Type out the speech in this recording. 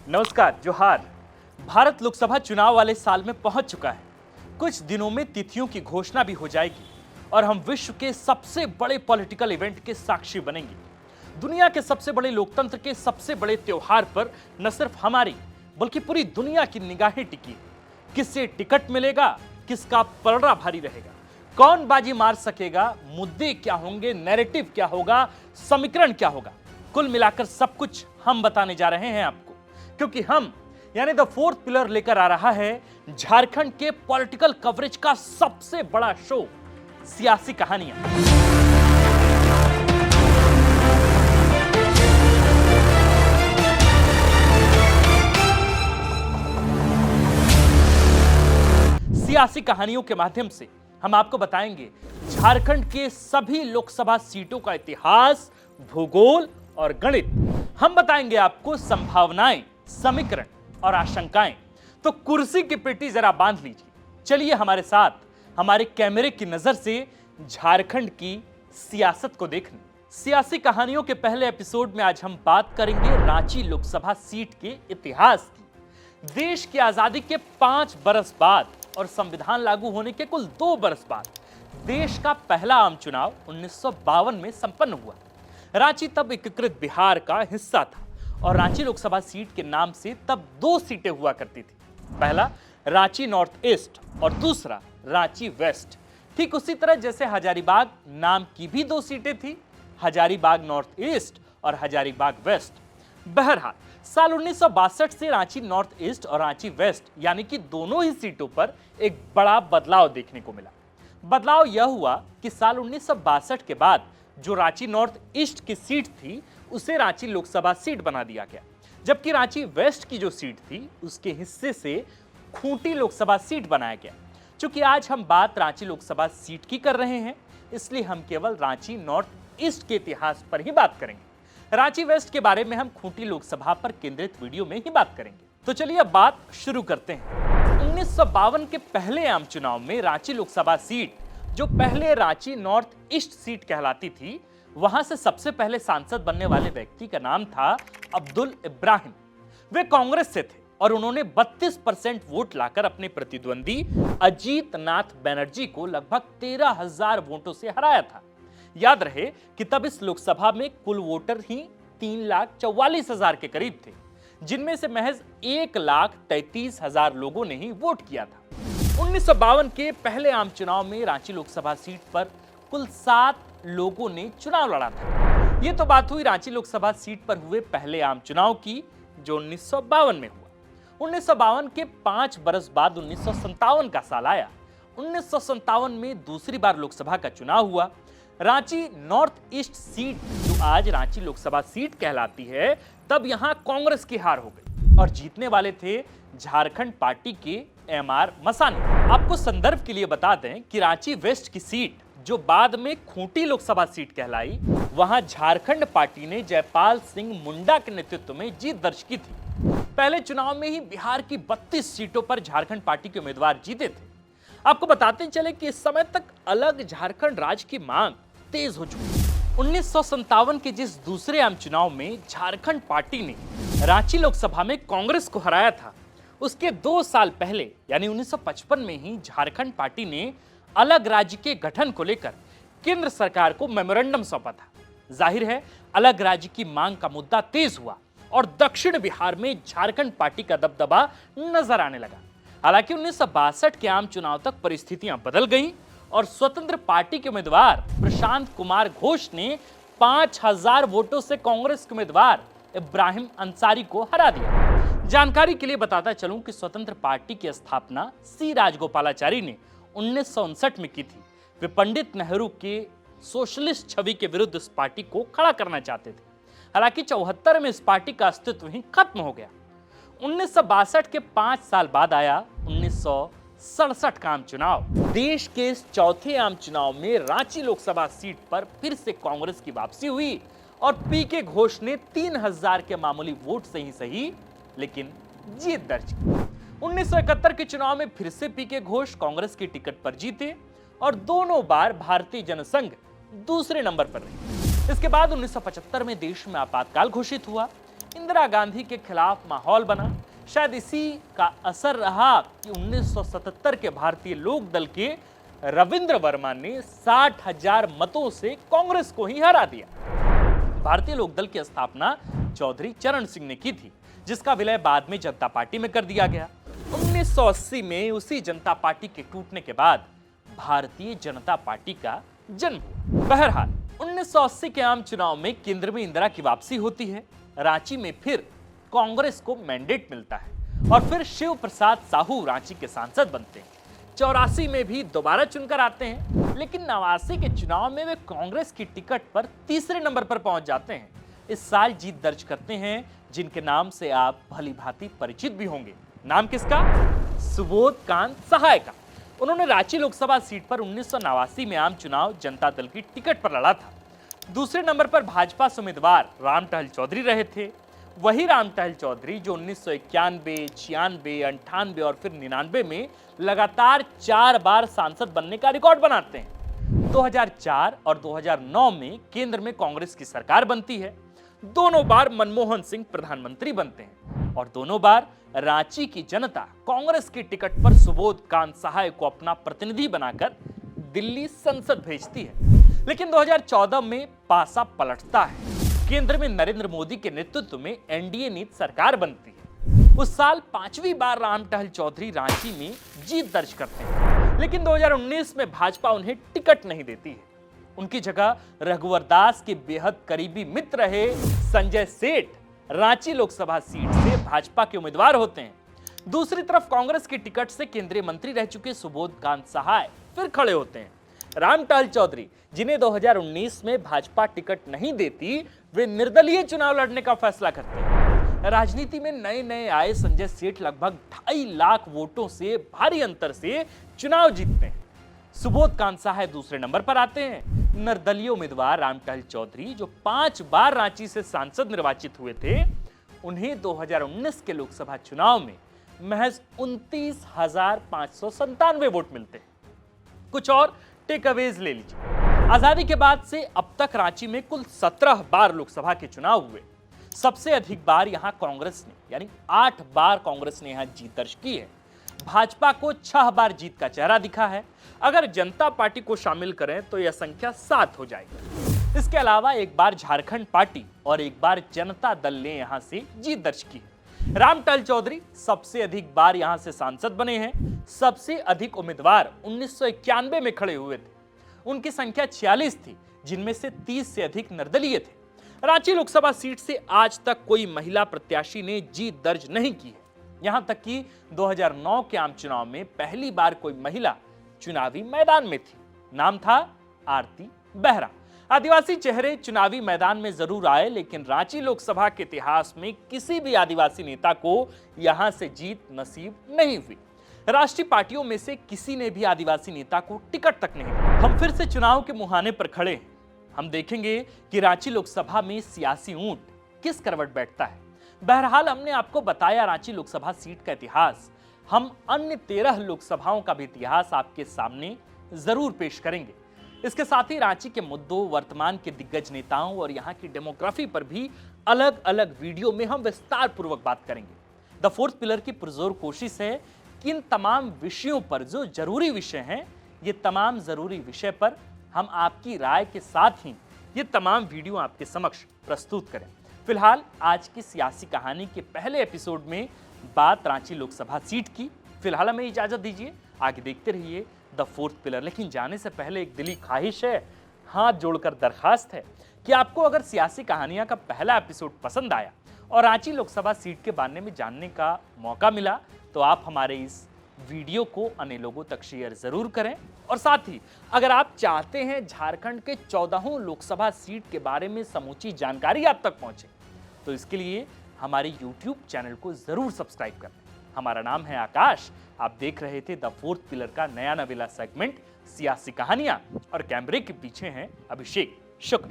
नमस्कार, जोहार। भारत लोकसभा चुनाव वाले साल में पहुंच चुका है। कुछ दिनों में तिथियों की घोषणा भी हो जाएगी और हम विश्व के सबसे बड़े पॉलिटिकल इवेंट के साक्षी बनेंगे। दुनिया के सबसे बड़े लोकतंत्र के सबसे बड़े त्योहार पर न सिर्फ हमारी बल्कि पूरी दुनिया की निगाहें टिकी हैं। किससे टिकट मिलेगा, किसका पलड़ा भारी रहेगा, कौन बाजी मार सकेगा, मुद्दे क्या होंगे, नैरेटिव क्या होगा, समीकरण क्या होगा, कुल मिलाकर सब कुछ हम बताने जा रहे हैं आपको, क्योंकि हम यानी द फोर्थ पिलर लेकर आ रहा है झारखंड के पॉलिटिकल कवरेज का सबसे बड़ा शो, सियासी कहानियां। सियासी कहानियों के माध्यम से हम आपको बताएंगे झारखंड के सभी लोकसभा सीटों का इतिहास, भूगोल और गणित। हम बताएंगे आपको संभावनाएं, समीकरण और आशंकाएं। तो कुर्सी की पेटी जरा बांध लीजिए, चलिए हमारे साथ हमारे कैमरे की नजर से झारखंड की सियासत को देखने। सियासी कहानियों के पहले एपिसोड में आज हम बात करेंगे रांची लोकसभा सीट के इतिहास की। देश की आजादी के 5 बरस बाद और संविधान लागू होने के कुल 2 बरस बाद देश का पहला आम चुनाव 1952 में संपन्न हुआ। रांची तब एकीकृत बिहार का हिस्सा था और रांची लोकसभा सीट के नाम से तब 2 सीटें हुआ करती थी। पहला रांची नॉर्थ ईस्ट और दूसरा रांची वेस्ट। ठीक उसी तरह जैसे हजारीबाग नाम की भी 2 सीटें थी, हजारीबाग नॉर्थ ईस्ट और हजारीबाग वेस्ट। बहरहाल साल 1962 से रांची नॉर्थ ईस्ट और रांची वेस्ट यानी कि दोनों ही सीटों पर एक बड़ा बदलाव देखने को मिला। बदलाव यह हुआ कि साल 1962 के बाद जो रांची नॉर्थ ईस्ट की सीट थी उसे रांची लोकसभा सीट बना दिया गया, जबकि रांची वेस्ट की जो सीट थी उसके हिस्से से खूंटी लोकसभा सीट बनाया गया। चूंकि आज हम बात रांची लोकसभा सीट की कर रहे हैं, इसलिए हम केवल रांची नॉर्थ ईस्ट के इतिहास पर ही बात करेंगे। रांची वेस्ट के बारे में हम खूंटी लोकसभा पर केंद्रित वीडियो में ही बात करेंगे। तो चलिए अब बात शुरू करते हैं। 1952 के पहले आम चुनाव में रांची लोकसभा सीट, जो पहले रांची नॉर्थ ईस्ट सीट कहलाती थी, वहां से सबसे पहले सांसद बनने वाले व्यक्ति का नाम था अब्दुल इब्राहिम। वे कांग्रेस से थे और उन्होंने 32% वोट लाकर अपने प्रतिद्वंदी अजीत नाथ बनर्जी को लगभग 13,000 वोटों से हराया था। याद रहे कि तब इस लोकसभा में कुल वोटर ही 3,44,000 के करीब थे, जिनमें से महज 1,33,000 लोगों ने ही वोट किया था। 1952 के पहले आम चुनाव में रांची लोकसभा सीट पर कुल 7 लोगों ने चुनाव लड़ा था। यह तो बात हुई रांची लोकसभा सीट पर हुए पहले आम चुनाव की, जो 1952 में हुआ। 1952 के 5 बरस बाद 1957 का साल आया। 1957 में दूसरी बार लोकसभा का चुनाव हुआ। रांची नॉर्थ ईस्ट सीट, जो आज रांची लोकसभा सीट कहलाती है, तब यहां कांग्रेस की हार हो गई और जीतने वाले थे झारखंड पार्टी के एमआर मसानी। आपको संदर्भ के लिए बता दें कि रांची वेस्ट की सीट, जो बाद में खूंटी लोकसभा सीट कहलाई, वहां झारखंड पार्टी ने जयपाल सिंह मुंडा के नेतृत्व में जीत दर्ज की थी। पहले चुनाव में ही बिहार की 32 सीटों पर झारखंड पार्टी के उम्मीदवार जीते थे। आपको बताते चले कि इस समय तक अलग झारखंड राज्य की मांग तेज हो चुकी है। 1957 के जिस दूसरे आम चुनाव में झारखंड पार्टी ने रांची लोकसभा में कांग्रेस को हराया था, उसके 2 साल पहले यानी 1955 में ही झारखंड पार्टी ने अलग राज्य के गठन को लेकर केंद्र सरकार को मेमोरेंडम सौंपा था। जाहिर है अलग राज्य की मांग का मुद्दा तेज हुआ और दक्षिण बिहार में झारखंड पार्टी का दबदबा नजर आने लगा। हालांकि 1962 के आम चुनाव तक परिस्थितियां बदल गईं और स्वतंत्र पार्टी के उम्मीदवार प्रशांत कुमार घोष ने 5,000 वोटों से कांग्रेस के उम्मीदवार इब्राहिम अंसारी को हरा दिया। जानकारी के लिए बताता चलूं कि स्वतंत्र पार्टी की स्थापना सी राजगोपालाचारी ने 1959 में की थी। वे पंडित नेहरू के सोशलिस्ट छवि के विरुद्ध इस पार्टी को खड़ा करना चाहते थे। हालांकि 74 में इस पार्टी का अस्तित्व ही खत्म हो गया। 1962 के 5 साल बाद आया 1967 का आम चुनाव। देश के इस चौथे आम चुनाव में रांची लोकसभा सीट पर फिर से कांग्रेस की वापसी हुई और पीके घोष ने 3,000 के मामूली वोट से ही सही लेकिन जीत दर्ज की। 1971 के चुनाव में फिर से पीके घोष कांग्रेस की टिकट पर जीते और दोनों बार भारतीय जनसंघ दूसरे नंबर पर रही। इसके बाद 1975 में देश में आपातकाल घोषित हुआ। इंदिरा गांधी के खिलाफ माहौल बना। शायद इसी का असर रहा कि 1977 के भारतीय लोक दल के रविंद्र वर्मा ने 60,000 मतों से कांग्रेस को ही हरा दिया। भारतीय लोक दल की स्थापना चौधरी चरण सिंह ने की थी, जिसका विलय बाद में जनता पार्टी में कर दिया गया। 1980 में उसी जनता पार्टी के टूटने के बाद भारतीय जनता पार्टी का जन्म हुआ। बहरहाल 1980 के आम चुनाव में केंद्र में इंदिरा की वापसी होती है। रांची में फिर कांग्रेस को मैंडेट मिलता है और फिर शिव प्रसाद साहू रांची के सांसद बनते हैं। 84 में भी दोबारा चुनकर आते हैं, लेकिन 89 के चुनाव में वे कांग्रेस की टिकट पर तीसरे नंबर पर पहुंच जाते हैं। इस साल जीत दर्ज करते हैं जिनके नाम से आप भली भांति परिचित भी होंगे। नाम किसका? सुबोध कांत सहाय का। उन्होंने रांची लोकसभा सीट पर 1989 में आम चुनाव जनता दल की टिकट पर लड़ा था। दूसरे नंबर पर भाजपा से उम्मीदवार राम टहल चौधरी रहे थे। वही राम टहल चौधरी जो 1991, 96, 98 और फिर 99 में लगातार 4 बार सांसद बनने का रिकॉर्ड बनाते हैं। 2004 और 2009 में केंद्र में कांग्रेस की सरकार बनती है। दोनों बार मनमोहन सिंह प्रधानमंत्री बनते हैं और दोनों बार रांची की जनता कांग्रेस की टिकट पर सुबोध कांत सहाय को अपना प्रतिनिधि बनाकर दिल्ली संसद भेजती है। लेकिन 2014 में पासा पलटता है। केंद्र में नरेंद्र मोदी के नेतृत्व में एनडीए नीति सरकार बनती है। उस साल 5वीं बार राम टहल चौधरी रांची में जीत दर्ज करते हैं, लेकिन 2019 में भाजपा उन्हें टिकट नहीं देती है। उनकी जगह रघुवर दास के बेहद करीबी मित्र रहे संजय सेठ रांची लोकसभा सीट से भाजपा के उम्मीदवार होते हैं। दूसरी तरफ कांग्रेस की टिकट से केंद्रीय मंत्री रह चुके सुबोध कांत सहाय फिर खड़े होते हैं। राम टहल चौधरी, जिन्हें 2019 में भाजपा टिकट नहीं देती, वे निर्दलीय चुनाव लड़ने का फैसला करते हैं। राजनीति में नए नए आए संजय सेठ लगभग 2.5 लाख वोटों से भारी अंतर से चुनाव जीतते हैं। सुबोध कांत सहाय दूसरे नंबर पर आते हैं। निर्दलीय उम्मीदवार राम टहल चौधरी, जो 5 बार रांची से सांसद निर्वाचित हुए थे, उन्हें 2019 के लोकसभा चुनाव में महज 29,597 वोट मिलते हैं। कुछ और टेक अवेज ले लीजिए। आजादी के बाद से अब तक रांची में कुल 17 बार लोकसभा के चुनाव हुए। सबसे अधिक बार यहां कांग्रेस ने, यानी 8 बार कांग्रेस ने यहां जीत दर्ज की है। भाजपा को 6 बार जीत का चेहरा दिखा है। अगर जनता पार्टी को शामिल करें तो यह संख्या 7 हो जाएगी। इसके अलावा एक बार झारखंड पार्टी और एक बार जनता दल ने यहां से जीत दर्ज की है। राम टहल चौधरी सबसे अधिक बार यहां से सांसद बने हैं। सबसे अधिक उम्मीदवार 1991 में खड़े हुए थे। उनकी संख्या 46 थी, जिनमें से 30 से अधिक निर्दलीय थे। रांची लोकसभा सीट से आज तक कोई महिला प्रत्याशी ने जीत दर्ज नहीं की है। यहां तक कि 2009 के आम चुनाव में पहली बार कोई महिला चुनावी मैदान में थी। नाम था आरती बेहरा। आदिवासी चेहरे चुनावी मैदान में जरूर आए, लेकिन रांची लोकसभा के इतिहास में किसी भी आदिवासी नेता को यहां से जीत नसीब नहीं हुई। राष्ट्रीय पार्टियों में से किसी ने भी आदिवासी नेता को टिकट तक नहीं दी। हम फिर से चुनाव के मुहाने पर खड़े हैं। हम देखेंगे कि रांची लोकसभा में सियासी ऊंट किस करवट बैठता है। बहरहाल हमने आपको बताया रांची लोकसभा सीट का इतिहास। हम अन्य 13 लोकसभाओं का भी इतिहास आपके सामने जरूर पेश करेंगे। इसके साथ ही रांची के मुद्दों, वर्तमान के दिग्गज नेताओं और यहाँ की डेमोग्राफी पर भी अलग अलग वीडियो में हम विस्तार पूर्वक बात करेंगे। द फोर्थ पिलर की पुरजोर कोशिश है कि इन तमाम विषयों पर, जो जरूरी विषय हैं, ये तमाम जरूरी विषय पर हम आपकी राय के साथ ही ये तमाम वीडियो आपके समक्ष प्रस्तुत करें। फिलहाल आज की सियासी कहानी के पहले एपिसोड में बात रांची लोकसभा सीट की। फिलहाल हमें इजाजत दीजिए, आगे देखते रहिए द फोर्थ पिलर। लेकिन जाने से पहले एक दिली ख्वाहिश है, हाथ जोड़कर दरखास्त है कि आपको अगर सियासी कहानियां का पहला एपिसोड पसंद आया और रांची लोकसभा सीट के बारे में जानने का मौका मिला, तो आप हमारे इस वीडियो को अन्य लोगों तक शेयर जरूर करें। और साथ ही अगर आप चाहते हैं झारखंड के 14 लोकसभा सीट के बारे में समूची जानकारी आप तक पहुंचे, तो इसके लिए हमारे YouTube चैनल को जरूर सब्सक्राइब करें। हमारा नाम है आकाश, आप देख रहे थे द फोर्थ पिलर का नया नवेला सेगमेंट सियासी कहानियां, और कैमरे के पीछे हैं अभिषेक। शुक्रिया।